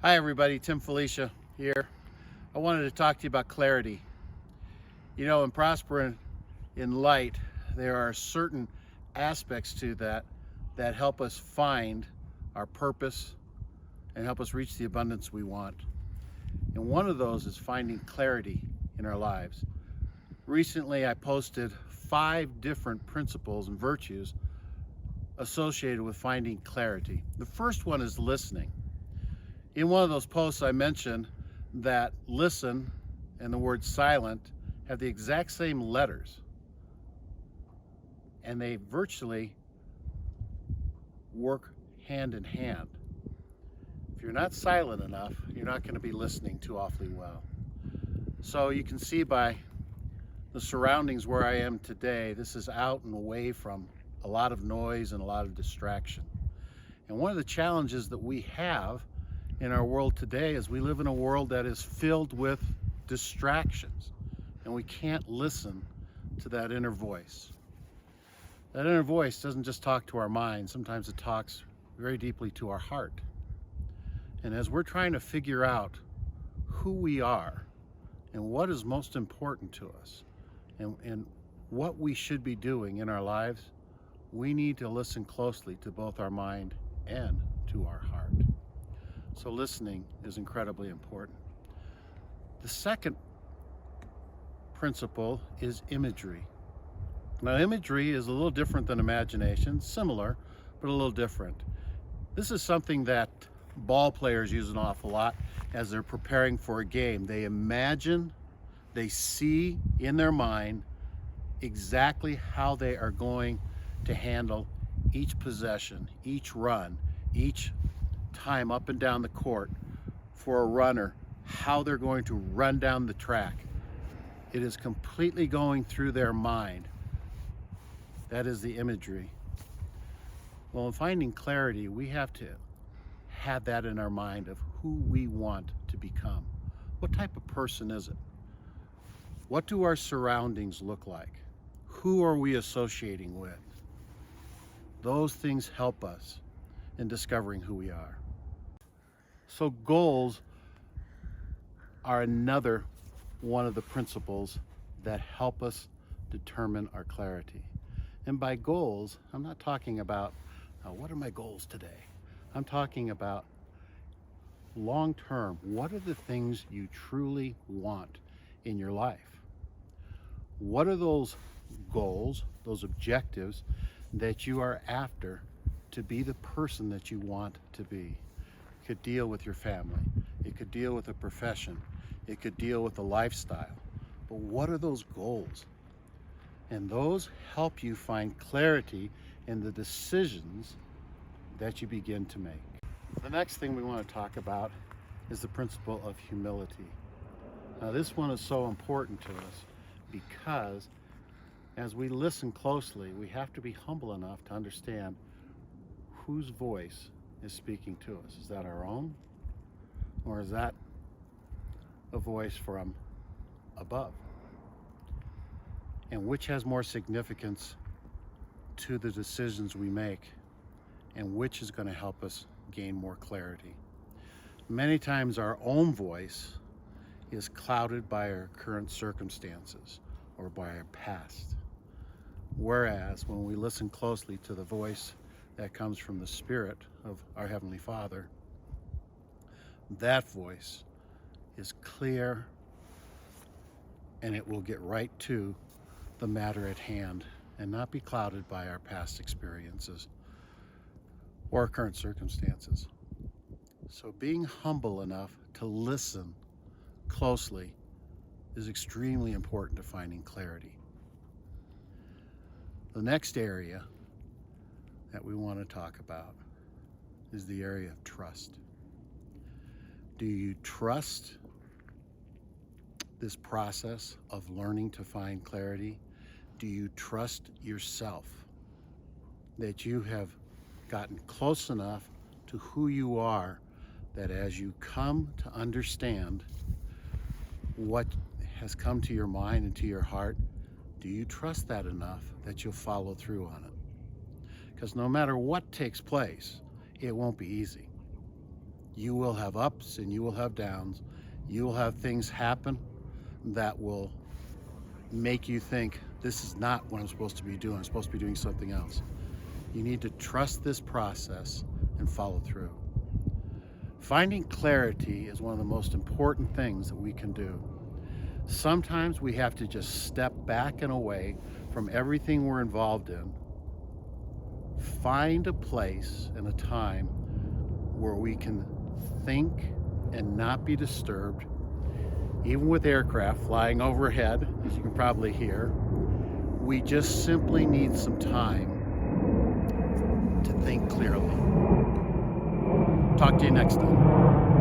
Hi everybody, Tim Felicia here. I wanted to talk to you about clarity. You know, in prospering in light, there are certain aspects to that help us find our purpose and help us reach the abundance we want. And one of those is finding clarity in our lives. Recently, I posted 5 different principles and virtues associated with finding clarity. The first one is listening. In one of those posts, I mentioned that listen and the word silent have the exact same letters, and they virtually work hand in hand. If you're not silent enough, you're not going to be listening too awfully well. So you can see by the surroundings where I am today, this is out and away from a lot of noise and a lot of distraction. And one of the challenges that we have in our world today is we live in a world that is filled with distractions, and we can't listen to that inner voice. That inner voice doesn't just talk to our mind, sometimes it talks very deeply to our heart. And as we're trying to figure out who we are and what is most important to us and what we should be doing in our lives, we need to listen closely to both our mind and to our heart. So listening is incredibly important. The second principle is imagery. Now, imagery is a little different than imagination, similar, but a little different. This is something that ball players use an awful lot as they're preparing for a game. They imagine, they see in their mind exactly how they are going to handle each possession, each run, each time up and down the court for a runner, how they're going to run down the track. It is completely going through their mind. That is the imagery. Well, in finding clarity, we have to have that in our mind of who we want to become. What type of person is it? What do our surroundings look like? Who are we associating with? Those things help us in discovering who we are. So goals are another one of the principles that help us determine our clarity. And by goals, I'm not talking about what are my goals today? I'm talking about long term. What are the things you truly want in your life? What are those goals, those objectives that you are after to be the person that you want to be? It could deal with your family. It could deal with a profession. It could deal with a lifestyle. But what are those goals? And those help you find clarity in the decisions that you begin to make. The next thing we want to talk about is the principle of humility. Now, this one is so important to us because as we listen closely, we have to be humble enough to understand whose voice is speaking to us. Is that our own? Or is that a voice from above? And which has more significance to the decisions we make, and which is going to help us gain more clarity? Many times our own voice is clouded by our current circumstances or by our past. Whereas when we listen closely to the voice that comes from the Spirit of our Heavenly Father, that voice is clear and it will get right to the matter at hand and not be clouded by our past experiences or our current circumstances. So being humble enough to listen closely is extremely important to finding clarity. The next area that we want to talk about is the area of trust. Do you trust this process of learning to find clarity? Do you trust yourself that you have gotten close enough to who you are that as you come to understand what has come to your mind and to your heart, do you trust that enough that you'll follow through on it? Because no matter what takes place, it won't be easy. You will have ups and you will have downs. You will have things happen that will make you think, this is not what I'm supposed to be doing. I'm supposed to be doing something else. You need to trust this process and follow through. Finding clarity is one of the most important things that we can do. Sometimes we have to just step back and away from everything we're involved in. Find a place and a time where we can think and not be disturbed. Even with aircraft flying overhead, as you can probably hear, we just simply need some time to think clearly. Talk to you next time.